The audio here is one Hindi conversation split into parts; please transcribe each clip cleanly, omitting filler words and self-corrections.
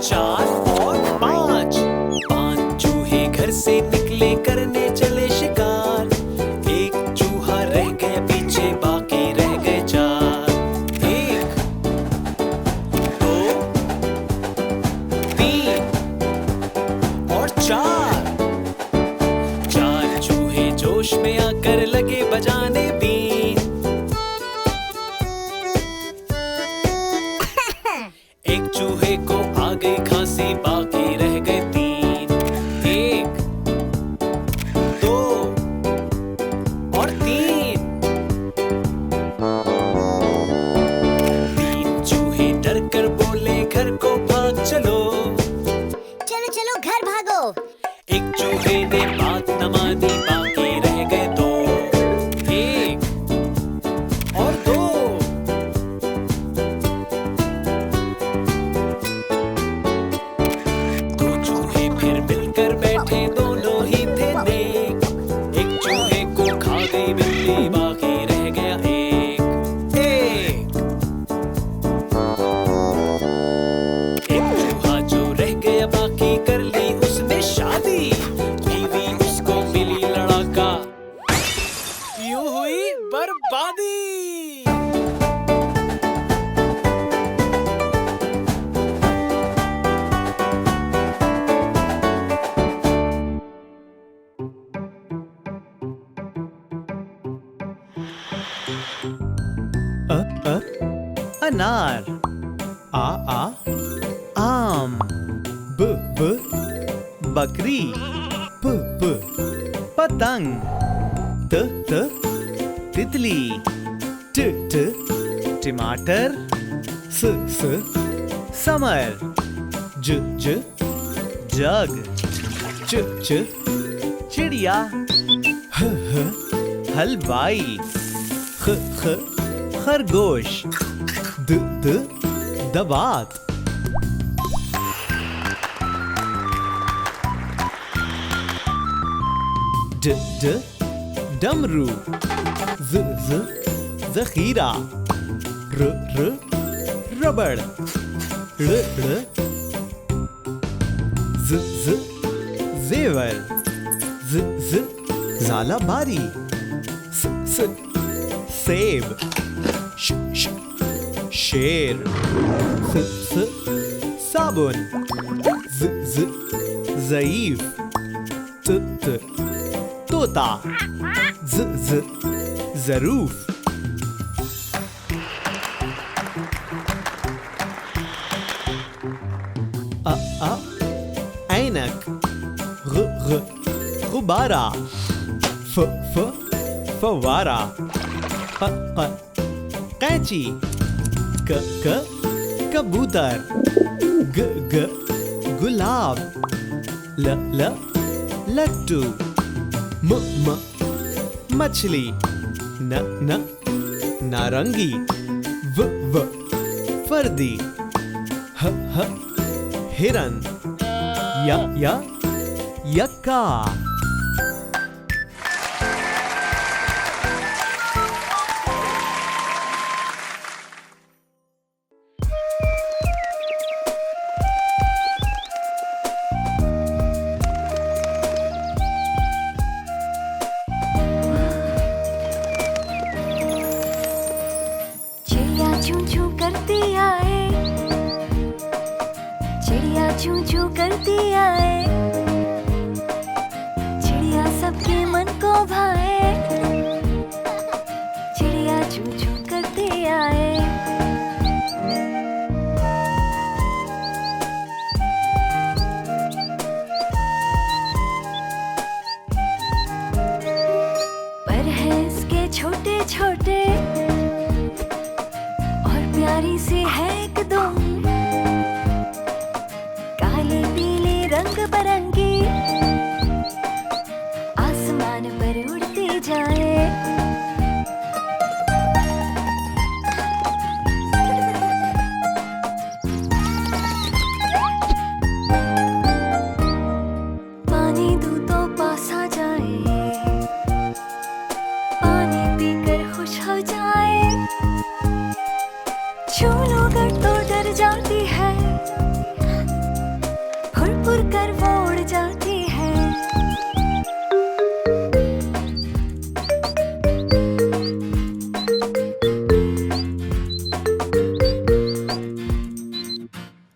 4 और 5। 5 चूहे घर से निकले करने चले शिकार। एक चूहा रह गया पीछे, बाकी रह गए 4। 1 2 3 और 4। 4 चूहे जोश में आकर लगे बजाने बीन। एक चूहे को आ गई खांसी, बाकी रह गए 3। 1 2 और 3। 3 चूहे डर कर बोले घर को भाग चलो। चलो चलो घर भागो। एक चूहे ने बात न मानी, बाकी रह गए 2। 1 और 2। 2 चूहे फिर मिलकर बैठे, दोनों ही थे नेक। एक चूहे को खा गई बिल्ली, बाकी रह गया 1। एक चूहा जो रह गया बाकी कर ली उसने शादी। बीवी उसको मिली लड़ाका, यूं हुई बर्बादी। अनार। आ आम। ब बकरी। प पतंग। त तितली। ट टमाटर। स समर। ज जग। च चिड़िया। ह हलवाई। ख खरगोश। द दबात। ड डमरू। ज जखीरा। र रबड़। ड़ ज जेवर। ज ज़ालाबारी। स सेब। श शेर। स साबुन। ज ज़ईफ। त तोता। ज ज़रूफ। ऐनक। गुब्बारा। फवारा। कैंची। कबूतर। गुलाब। लट्टू। मछली। नारंगी। फर्दी। हिरन। यक्का। रंग बरंगी आसमान पर उड़ती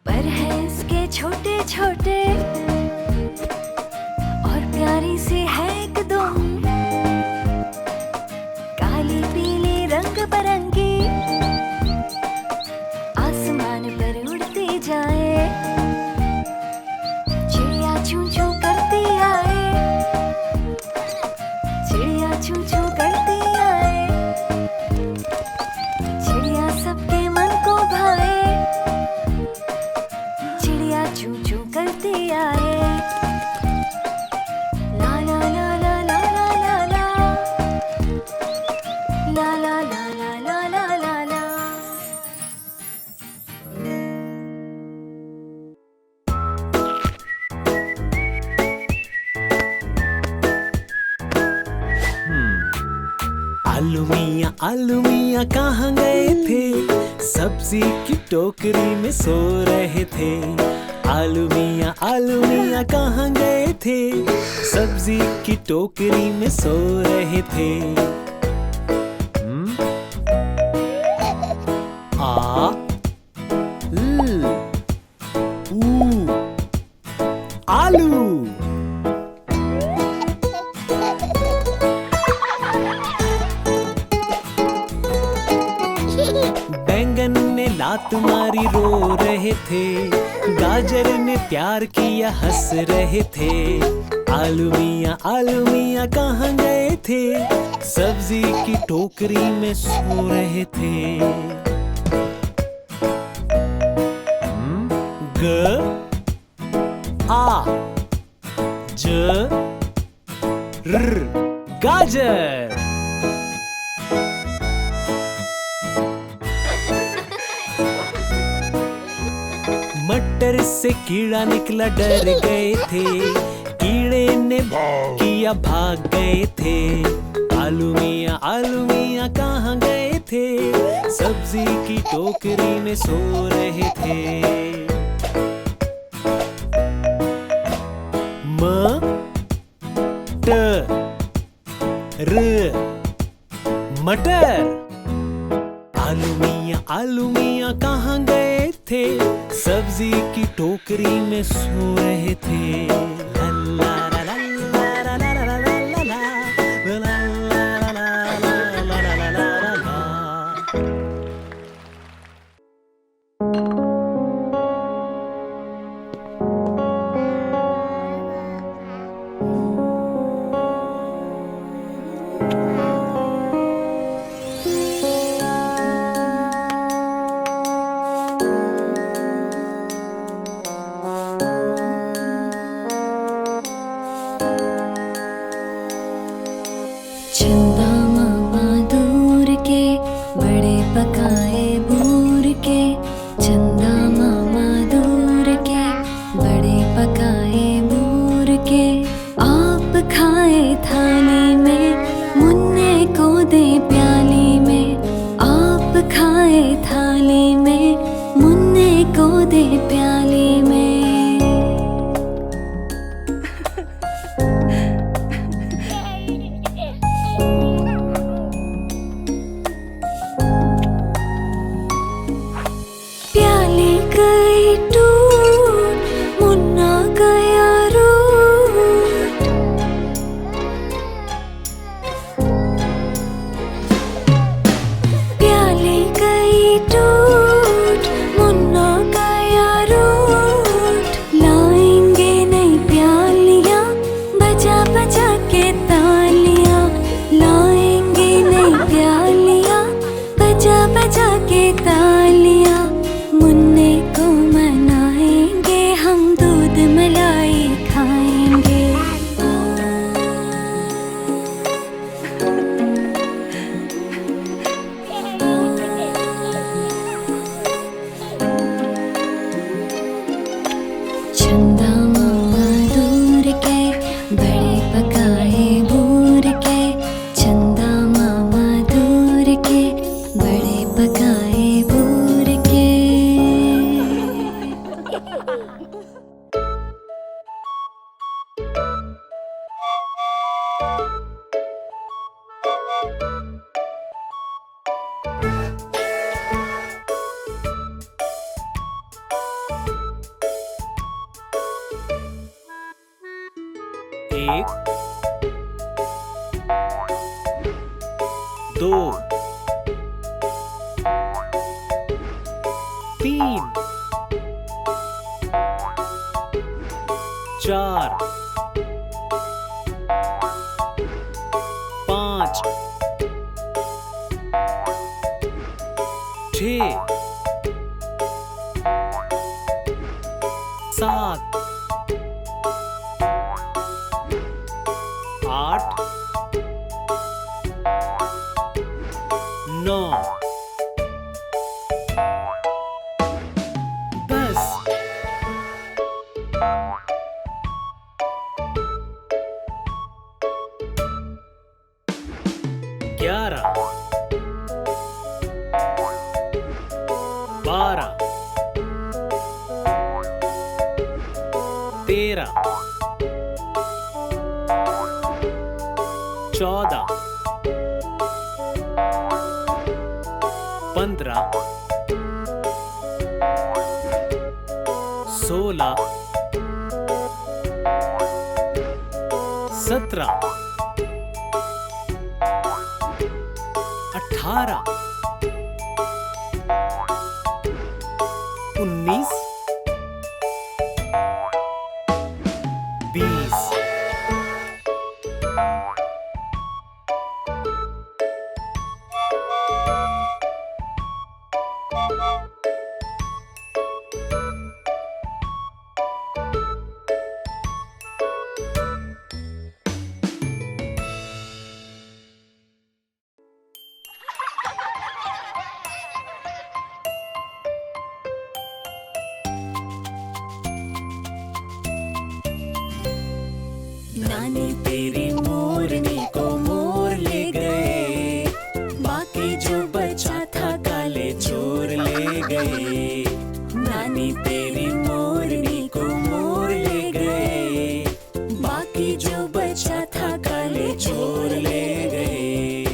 पर है इसके छोटे छोटे और प्यारी सी है एकदम, काली पीली रंग बरंगी, आसमान पर उड़ती जाए, चिड़िया चूं चूं करती आए, चिड़िया चूं चूं करती आए, चिड़िया सबके मन को भाए, चिड़िया चूं चूं करती आए, ला ला ला ला ला ला ला ला ला ला ला ला ला ला ला। आलू मियाँ कहाँ गए थे, सब्जी की टोकरी में सो रहे थे। आलू मियाँ कहाँ गए थे, सब्जी की टोकरी में सो रहे थे। आ ल ऊ आलू। बैंगन ने लात मारी रो रहे थे, गाजर ने प्यार किया हंस रहे थे। आलू मियाँ कहाँ गए थे, सब्जी की टोकरी में सो रहे थे। ग आ ज र गाजर। मटर से कीड़ा निकला डर गए थे, कीड़े ने किया भाग गए थे। आलू मियाँ कहाँ गए थे, सब्जी की टोकरी में सो रहे थे। म ट र मटर। आलू मियाँ कहाँ गए थे, सब्जी की टोकरी में सो रहे थे। ला ला ला ला ला ला ला ला ला ला ला ला ला ला ला ला। चंदा मामा दूर के बड़े पकाए बूर के, चंदा मामा दूर के बड़े पकाए बूर के। आप खाए थाली में, मुन्ने को दे प्याली में, आप खाए थाली में, मुन्ने को दे प्याली में। प्याली गई टूट, मुन्ना गया रूठ, प्याली गई टूट, मुन्ना गया रूठ। लाएंगे नई प्यालियाँ, बजा बजा के तालियाँ, लाएंगे नई प्यालियाँ, बजा बजा के तालियाँ। मुन्ने को मनाएंगे, हम दूध मलाई खाएंगे। चंदा मामा दूर के बड़े पकाए बूर के, चंदा मामा दूर के बड़े पकाए बूर के। एक, दो, तीन, चार, पांच, छः, सात, आठ, नौ, 10, 11, 12, 13, 14, 15, 16, 17, 18, 19, 20, नानी तेरी मोरनी को मोर ले गए, बाकी जो बचा था काले चोर ले गए। नानी तेरी मोरनी को मोर ले गए, बाकी जो बचा था काले चोर ले गए।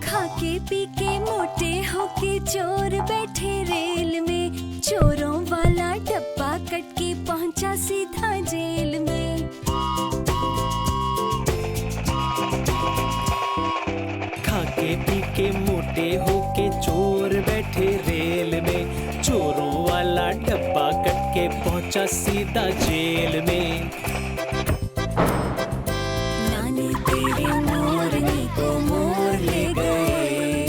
खाके पी के मोटे होके चोर बैठे रेल में, चोरों वाला डब्बा कट के पहुंचा सीधा जेल में। खाके पी के मोटे होके चोर बैठे रेल में, चोरों वाला डब्बा कट के पहुंचा सीधा जेल में। नानी तेरी मोरनी को मोर ले गए,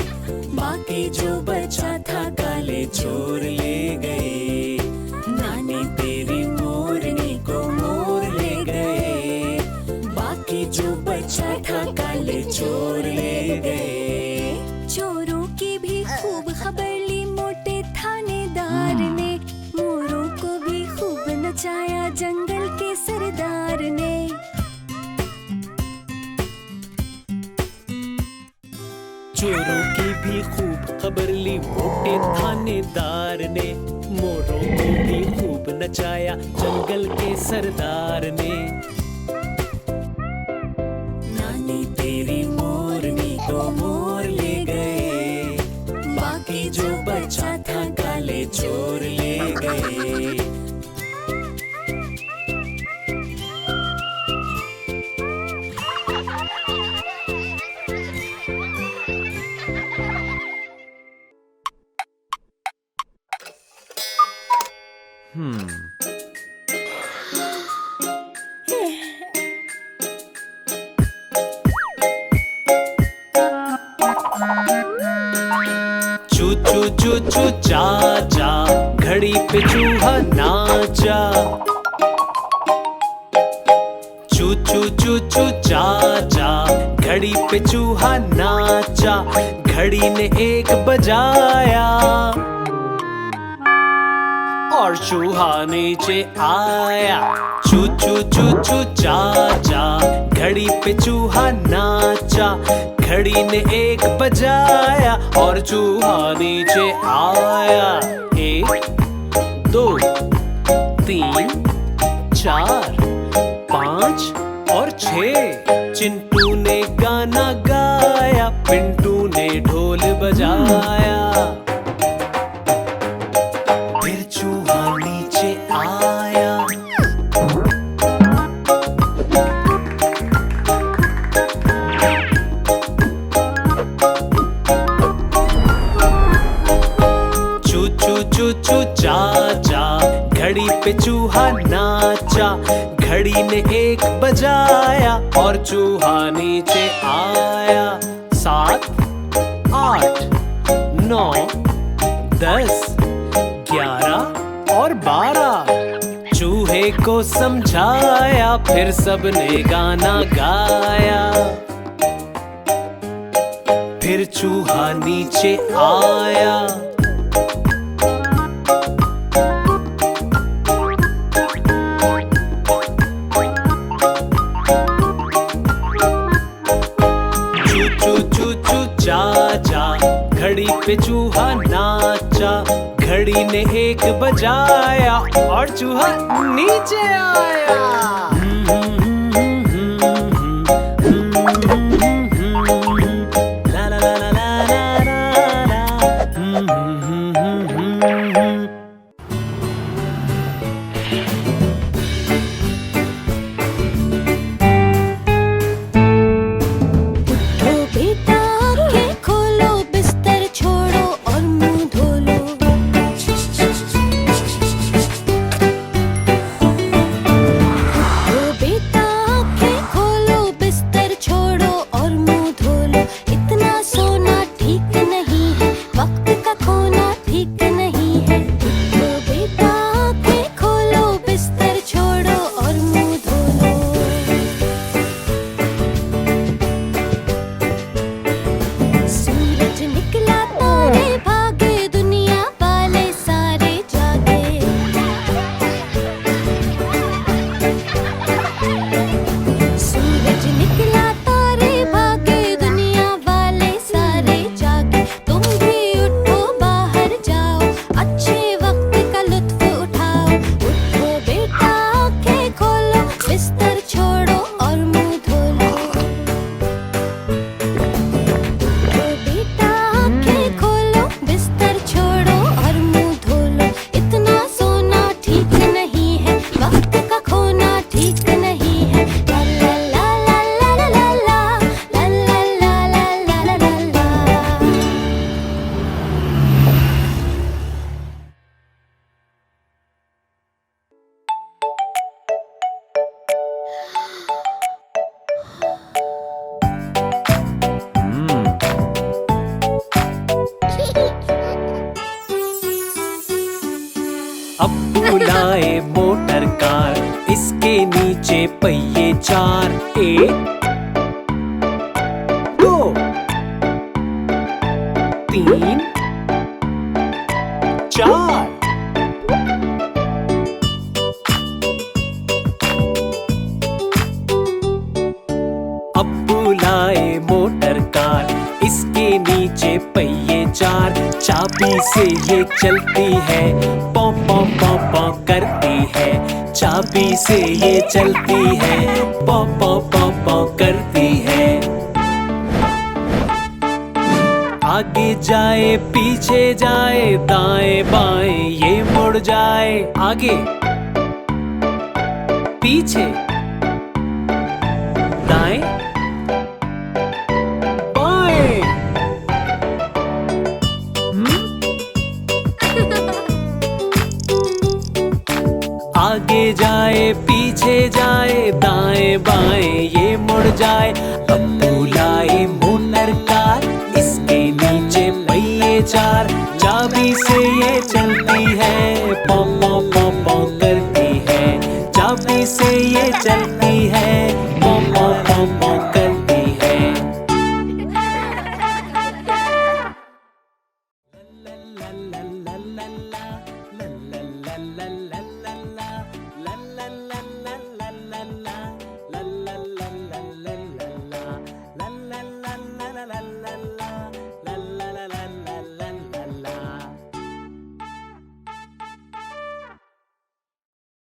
बाकी जो बचा था काले चोर ले गए। नानी तेरी मोरनी को मोर ले गए, बाकी जो बचा था काले चोर ले गए। चोरों की भी खूब खबर ली मोटे थानेदार ने, मोरों को भी खूब नचाया जंगल के सरदार ने। चोरों की भी खूब खबर ली मोटे थानेदार ने, मोरों को भी खूब नचाया जंगल के सरदार ने। नानी तेरी मोरनी को मोर ले गए, बाकी जो बचा था काले चोर ले गए। चू चू चू चू चा चा, घड़ी पे चूहा नाचा। चू चू चू चू चा चा, घड़ी पे चूहा नाचा। घड़ी ने एक बजाया और चूहा नीचे आया। चू चू चू चू चा चा, घड़ी पे चूहा नाचा। घड़ी ने एक बजाया और चूहा नीचे आया। 1 2 3 4 5 और 6। चिंटू ने गाना गाया, पिंटू ने ढोल बजाया। फिर चूहा नीचे चू चू चाचा, घड़ी पे चूहा नाचा, घड़ी ने एक बजाया और चूहा नीचे आया। 7 8 9 10 11 और 12, चूहे को समझाया, फिर सबने गाना गाया। फिर चूहा नीचे आया। चाचा, घड़ी पे चूहा नाचा, घड़ी ने एक बजाया और चूहा नीचे आया। ला ला ला ला ला ला ला। अब्बू लाए मोटर कार, इसके नीचे पहिए 4। 1 2 3 4। अब्बू लाए मोटर कार, इसके नीचे पहिए 4। चाबी से ये चलती है, पौ पौ पौ पौ करती है। चाबी से ये चलती है, पौ पौ पौ पौ करती है। आगे जाए पीछे जाए, दाएं बाएं ये मुड़ जाए। आगे पीछे दाएं बाएं। आगे जाए पीछे जाए, दाएं बाएं ये मुड़ जाए। अब्बू लाए मोटर कार, इसके नीचे पहिए 4। चाबी से ये चलती है, पौ पौ पौ पौ करती है। चाबी से ये चलती है, पौ पौ पौ पौ करती है। ला ला ला ला ला ला ला ला ला ला ला।